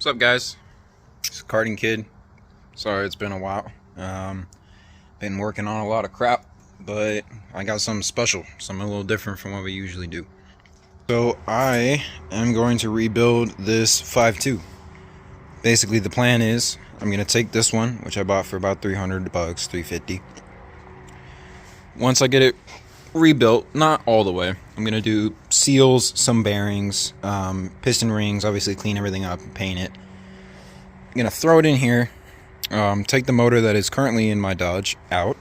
What's up, guys? It's Karting Kid. Sorry it's been a while. Been working on a lot of crap, but I got something special, something a little different from what we usually do. So I am going to rebuild this 5.2. Basically the plan is I'm going to take this one, which I bought for about $300, $350. Once I get it rebuilt, not all the way, I'm going to do seals, some bearings, piston rings, obviously clean everything up and paint it. I'm going to throw it in here, take the motor that is currently in my Dodge out,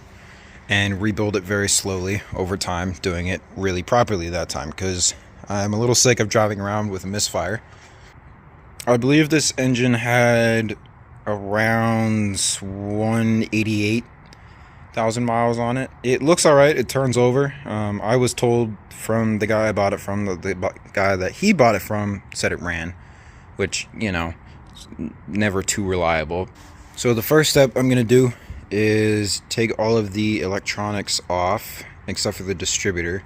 and rebuild it very slowly over time, doing it really properly that time, because I'm a little sick of driving around with a misfire. I believe this engine had around 188,000 miles on it. It looks alright, it turns over. I was told from the guy I bought it from, the guy that he bought it from said it ran, which, you know, never too reliable. So the first step I'm going to do is take all of the electronics off, except for the distributor.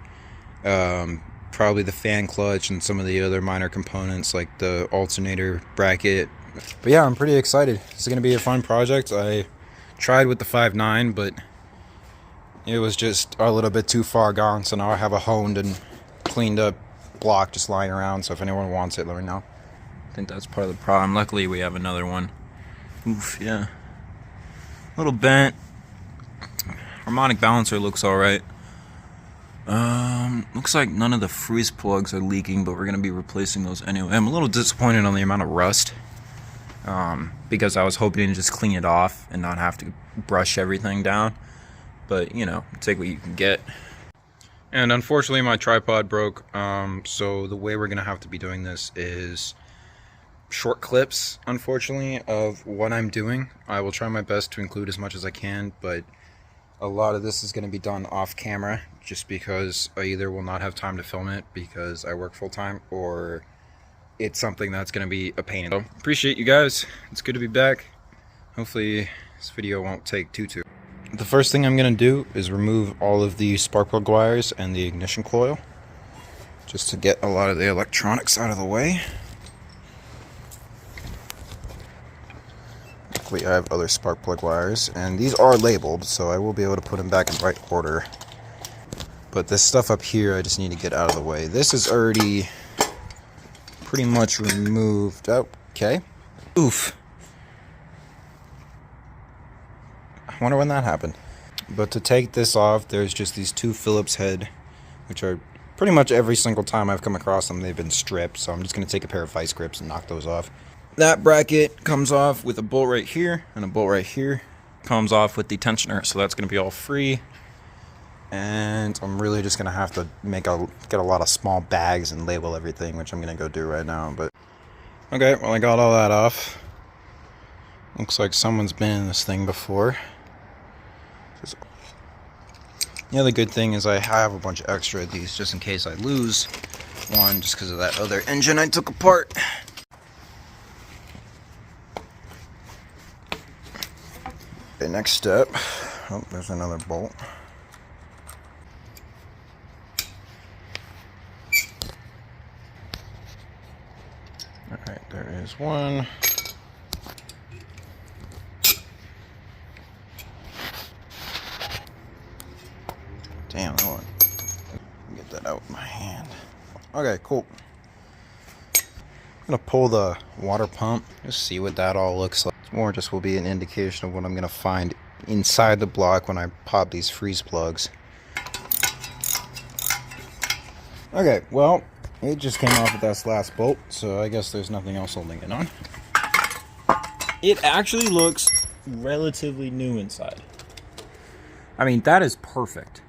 Probably the fan clutch and some of the other minor components like the alternator bracket. But yeah, I'm pretty excited. It's going to be a fun project. I tried with the 5.9, but it was just a little bit too far gone, so now I have a honed and cleaned up block just lying around, so if anyone wants it, let me know. I think that's part of the problem. Luckily, we have another one. Oof, yeah. A little bent. Harmonic balancer looks alright. Looks like none of the freeze plugs are leaking, but we're going to be replacing those anyway. I'm a little disappointed on the amount of rust, because I was hoping to just clean it off and not have to brush everything down. But, you know, take what you can get. And unfortunately, my tripod broke, so the way we're going to have to be doing this is short clips, unfortunately, of what I'm doing. I will try my best to include as much as I can, but a lot of this is going to be done off camera, just because I either will not have time to film it because I work full-time, or it's something that's going to be a pain. So, appreciate you guys. It's good to be back. Hopefully this video won't take too. The first thing I'm going to do is remove all of the spark plug wires and the ignition coil, just to get a lot of the electronics out of the way. Luckily I have other spark plug wires, and these are labeled, so I will be able to put them back in right order. But this stuff up here I just need to get out of the way. This is already pretty much removed. Oh, okay. Oof. I wonder when that happened. But to take this off, there's just these two Phillips head, which are pretty much every single time I've come across them, they've been stripped. So I'm just going to take a pair of vice grips and knock those off. That bracket comes off with a bolt right here, and a bolt right here comes off with the tensioner, so that's going to be all free. And I'm really just going to have to get a lot of small bags and label everything, which I'm going to go do right now. But okay, well, I got all that off. Looks like someone's been in this thing before. The other good thing is I have a bunch of extra of these just in case I lose one, just because of that other engine I took apart. Okay, next step. Oh, there's another bolt. Alright, there is one. Damn, that one. Get that out with my hand. Okay, cool. I'm gonna pull the water pump, just see what that all looks like. It's more just will be an indication of what I'm gonna find inside the block when I pop these freeze plugs. Okay, well, it just came off with that last bolt, so I guess there's nothing else holding it on. It actually looks relatively new inside. I mean, that is perfect.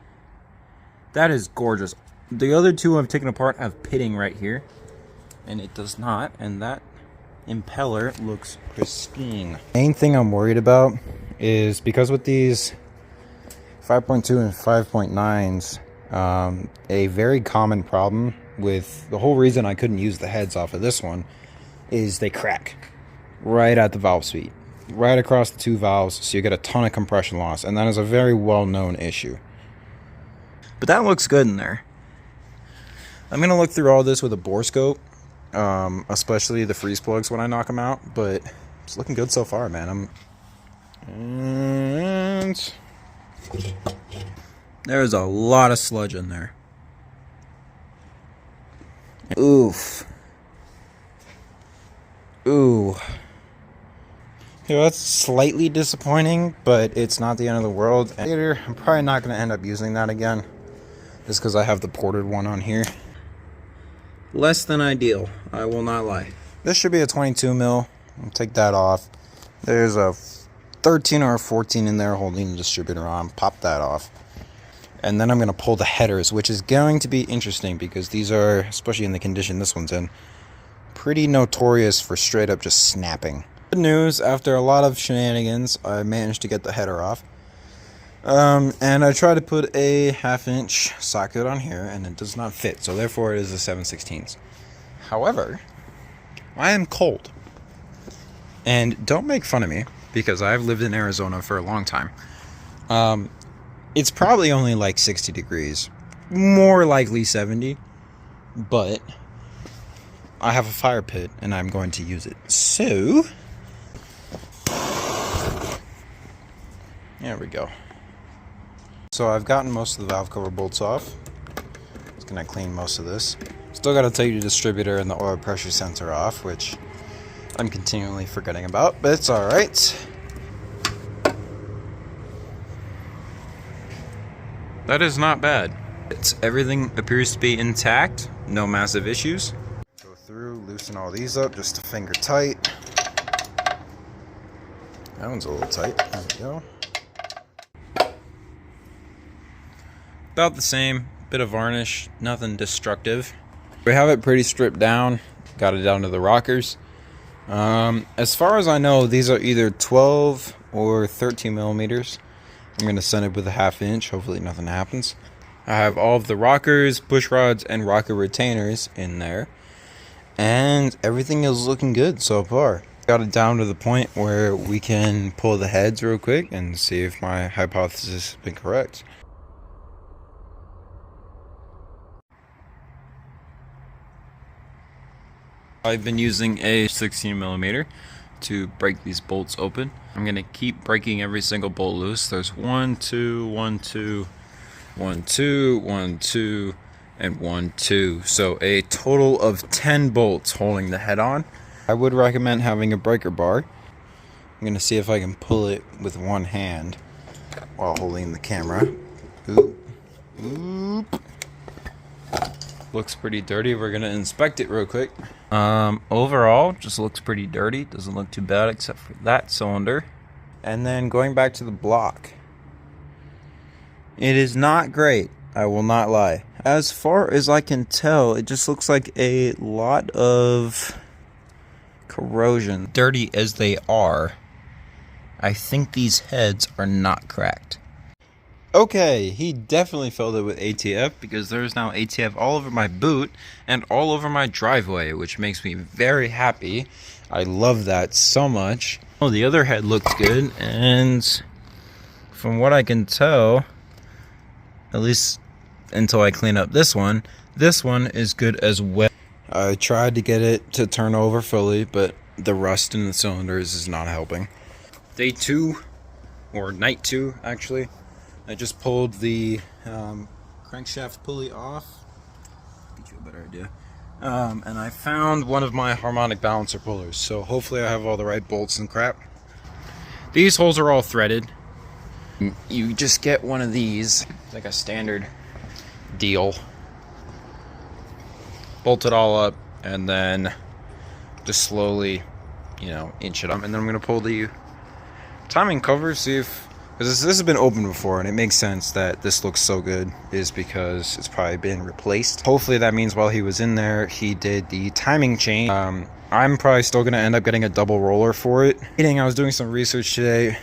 That is gorgeous. The other two I've taken apart have pitting right here, and it does not, and that impeller looks pristine. Main thing I'm worried about is because with these 5.2 and 5.9s, a very common problem with the whole reason I couldn't use the heads off of this one is they crack right at the valve speed, right across the two valves, so you get a ton of compression loss, and that is a very well-known issue. But that looks good in there. I'm going to look through all this with a bore scope especially the freeze plugs when I knock them out, but it's looking good so far, man. And there's a lot of sludge in there. Oof. Ooh. Yeah, that's slightly disappointing, but it's not the end of the world. Later, I'm probably not going to end up using that again, just because I have the ported one on here. Less than ideal, I will not lie. This should be a 22 mil. I'll take that off. There's a 13 or a 14 in there holding the distributor on. Pop that off. And then I'm going to pull the headers, which is going to be interesting because these are, especially in the condition this one's in, pretty notorious for straight up just snapping. Good news, after a lot of shenanigans, I managed to get the header off. And I tried to put a 1/2 inch socket on here and it does not fit, so therefore it is a 7/16. However, I am cold. And don't make fun of me because I've lived in Arizona for a long time. It's probably only like 60 degrees, more likely 70, but I have a fire pit and I'm going to use it. So, there we go. So I've gotten most of the valve cover bolts off. Just gonna clean most of this. Still gotta take the distributor and the oil pressure sensor off, which I'm continually forgetting about, but it's alright. That is not bad. Everything appears to be intact, no massive issues. Go through, loosen all these up just to finger tight. That one's a little tight. There we go. About the same, bit of varnish, nothing destructive. We have it pretty stripped down, got it down to the rockers. As far as I know, these are either 12 or 13 millimeters. I'm going to send it with a 1/2 inch, hopefully nothing happens. I have all of the rockers, push rods, and rocker retainers in there. And everything is looking good so far. Got it down to the point where we can pull the heads real quick and see if my hypothesis has been correct. I've been using a 16 millimeter to break these bolts open. I'm gonna keep breaking every single bolt loose. There's 1, 2, 1, 2, 1, 2, 1, 2, and 1, 2. So a total of 10 bolts holding the head on. I would recommend having a breaker bar. I'm gonna see if I can pull it with one hand while holding the camera. Oop. Oop. Looks pretty dirty. We're gonna inspect it real quick. Overall, just looks pretty dirty. Doesn't look too bad except for that cylinder. And then going back to the block, it is not great, I will not lie. As far as I can tell, it just looks like a lot of corrosion. Dirty as they are, I think these heads are not cracked. Okay, he definitely filled it with ATF because there's now ATF all over my boot and all over my driveway, which makes me very happy. I love that so much. Oh, the other head looks good, and from what I can tell, at least until I clean up this one is good as well. I tried to get it to turn over fully, but the rust in the cylinders is not helping. Day 2, or night 2 actually. I just pulled the crankshaft pulley off. Get you a better idea. And I found one of my harmonic balancer pullers. So hopefully I have all the right bolts and crap. These holes are all threaded. You just get one of these, like a standard deal. Bolt it all up and then just slowly, inch it up. And then I'm gonna pull the timing cover, see if, because this has been opened before, and it makes sense that this looks so good is because it's probably been replaced. Hopefully that means while he was in there, he did the timing chain. I'm probably still going to end up getting a double roller for it. I was doing some research today,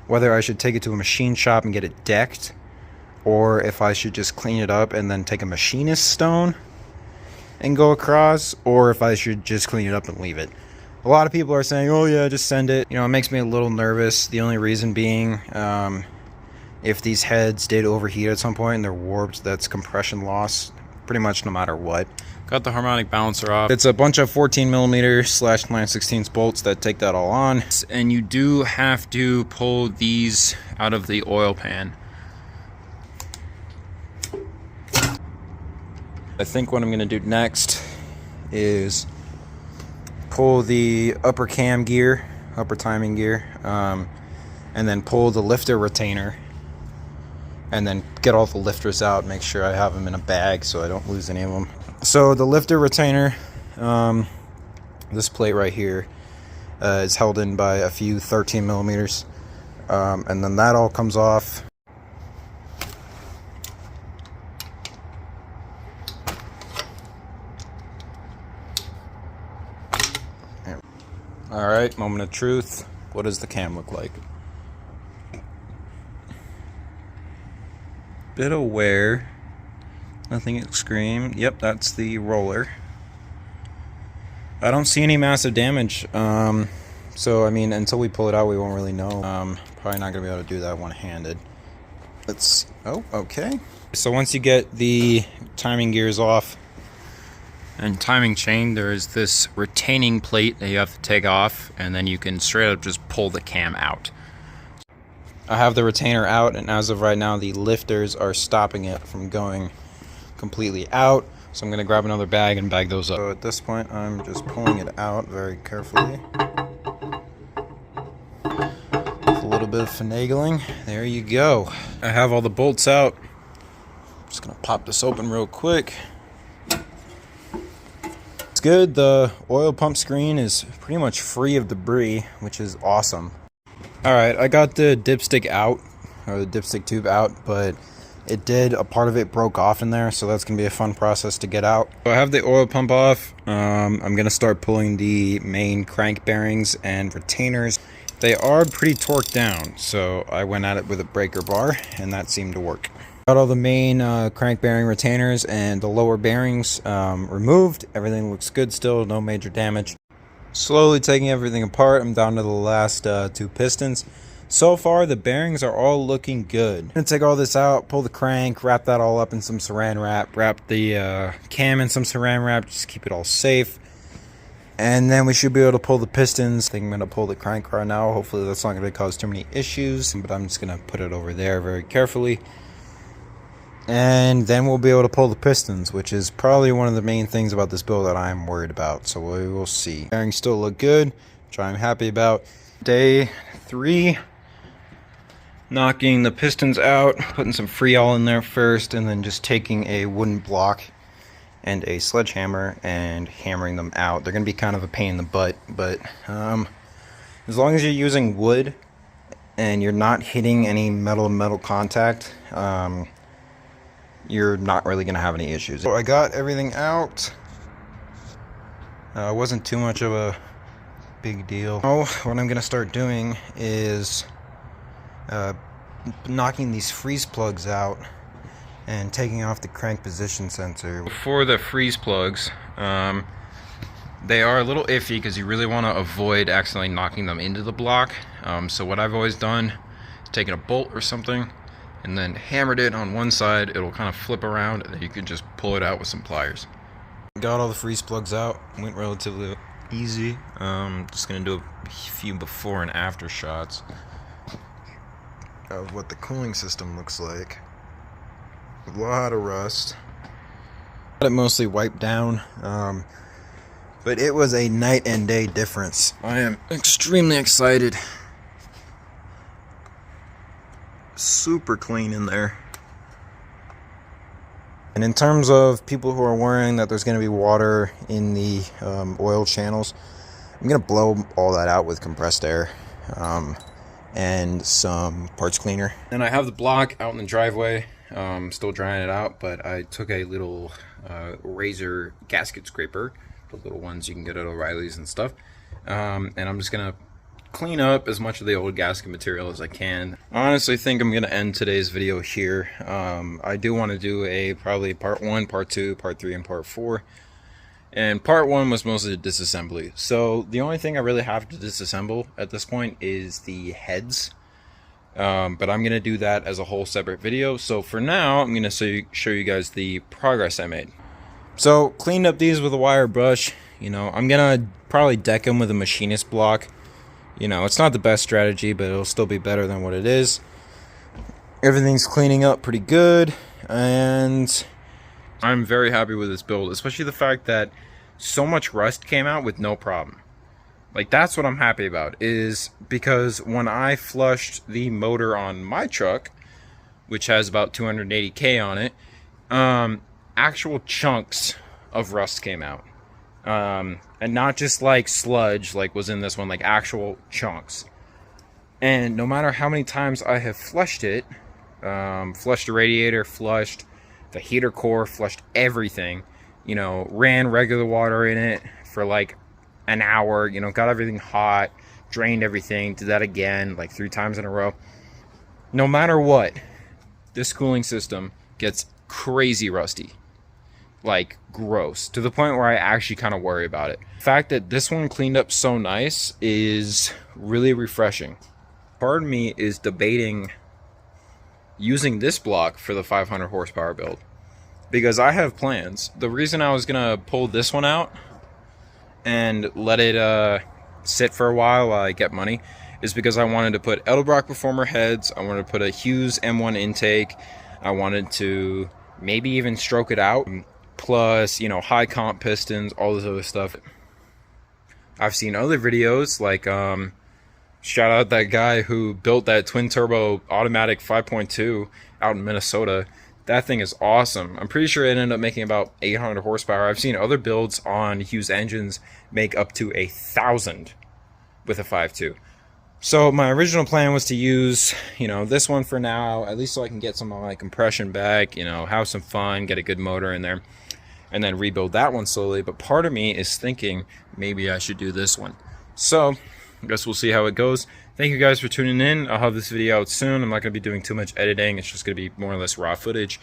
whether I should take it to a machine shop and get it decked, or if I should just clean it up and then take a machinist stone and go across, or if I should just clean it up and leave it. A lot of people are saying, oh yeah, just send it. It makes me a little nervous. The only reason being, if these heads did overheat at some point and they're warped, that's compression loss pretty much no matter what. Got the harmonic balancer off. It's a bunch of 14mm/9/16 bolts that take that all on. And you do have to pull these out of the oil pan. I think what I'm gonna do next is pull the upper cam gear, upper timing gear, and then pull the lifter retainer, and then get all the lifters out, make sure I have them in a bag so I don't lose any of them. So the lifter retainer, this plate right here, is held in by a few 13mm, and then that all comes off. Alright, moment of truth. What does the cam look like? Bit of wear. Nothing extreme. Yep, that's the roller. I don't see any massive damage. So, I mean, until we pull it out, we won't really know. Probably not going to be able to do that one-handed. Let's... Oh, okay. So once you get the timing gears off and timing chain, there is this retaining plate that you have to take off, and then you can straight up just pull the cam out. I have the retainer out, and as of right now, the lifters are stopping it from going completely out. So I'm going to grab another bag and bag those up. So at this point, I'm just pulling it out very carefully. With a little bit of finagling. There you go. I have all the bolts out. Just going to pop this open real quick. It's good. The oil pump screen is pretty much free of debris, which is awesome. Alright, I got the dipstick out, or the dipstick tube out, but a part of it broke off in there, so that's going to be a fun process to get out. So I have the oil pump off. I'm going to start pulling the main crank bearings and retainers. They are pretty torqued down, so I went at it with a breaker bar, and that seemed to work. Got all the main crank bearing retainers and the lower bearings removed. Everything looks good still, no major damage. Slowly taking everything apart. I'm down to the last 2 pistons. So far, the bearings are all looking good. I'm going to take all this out, pull the crank, wrap that all up in some saran wrap, wrap the cam in some saran wrap, just keep it all safe. And then we should be able to pull the pistons. I think I'm going to pull the crank right now. Hopefully that's not going to cause too many issues, but I'm just going to put it over there very carefully. And then we'll be able to pull the pistons, which is probably one of the main things about this build that I'm worried about. So we will see. Bearings still look good, which I'm happy about. Day 3. Knocking the pistons out, putting some Freol in there first, and then just taking a wooden block and a sledgehammer and hammering them out. They're going to be kind of a pain in the butt, but as long as you're using wood and you're not hitting any metal-to-metal contact, you're not really going to have any issues. So I got everything out. It wasn't too much of a big deal. Oh, what I'm going to start doing is knocking these freeze plugs out and taking off the crank position sensor. For the freeze plugs, they are a little iffy because you really want to avoid accidentally knocking them into the block. So what I've always done is taken a bolt or something and then hammered it on one side. It'll kind of flip around, and then you can just pull it out with some pliers. Got all the freeze plugs out. Went relatively easy. Just gonna do a few before and after shots of what the cooling system looks like. A lot of rust. Got it mostly wiped down, but it was a night and day difference. I am extremely excited. Super clean in there. And in terms of people who are worrying that there's going to be water in the oil channels, I'm going to blow all that out with compressed air and some parts cleaner. And I have the block out in the driveway, still drying it out, but I took a little razor gasket scraper, the little ones you can get at O'Reilly's and stuff, and I'm just going to clean up as much of the old gasket material as I can. I honestly think I'm going to end today's video here. I do want to do probably part 1, part 2, part 3, and part 4. And part 1 was mostly disassembly. So the only thing I really have to disassemble at this point is the heads. But I'm going to do that as a whole separate video. So for now, I'm going to show you guys the progress I made. So cleaned up these with a wire brush. You know, I'm gonna probably deck them with a machinist block. You know, it's not the best strategy, but it'll still be better than what it is. Everything's cleaning up pretty good, and I'm very happy with this build, especially the fact that so much rust came out with no problem. Like, that's what I'm happy about, is because when I flushed the motor on my truck, which has about 280K on it, actual chunks of rust came out. And not just like sludge like was in this one, like actual chunks. And no matter how many times I have flushed it, flushed the radiator, flushed the heater core, flushed everything, you know, ran regular water in it for like an hour, you know, got everything hot, drained everything, did that again like 3 times in a row. No matter what, this cooling system gets crazy rusty. Like, gross, to the point where I actually kind of worry about it. The fact that this one cleaned up so nice is really refreshing. Part of me is debating using this block for the 500 horsepower build, because I have plans. The reason I was gonna pull this one out and let it sit for a while I get money is because I wanted to put Edelbrock Performer heads, I wanted to put a Hughes M1 intake, I wanted to maybe even stroke it out, plus, you know, high comp pistons, all this other stuff. I've seen other videos, like shout out that guy who built that twin turbo automatic 5.2 out in Minnesota. That thing is awesome. I'm pretty sure it ended up making about 800 horsepower. I've seen other builds on Hughes engines make up to 1,000 with a 5.2. So my original plan was to use, you know, this one for now, at least so I can get some of my compression back, you know, have some fun, get a good motor in there, and then rebuild that one slowly. But part of me is thinking maybe I should do this one. So I guess we'll see how it goes. Thank you guys for tuning in. I'll have this video out soon. I'm not going to be doing too much editing. It's just going to be more or less raw footage.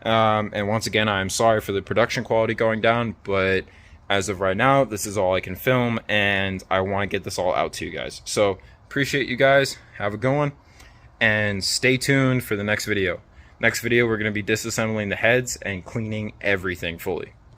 And once again, I'm sorry for the production quality going down, but as of right now, this is all I can film, and I want to get this all out to you guys. So appreciate you guys. Have a good one, and stay tuned for the next video. Next video, we're going to be disassembling the heads and cleaning everything fully.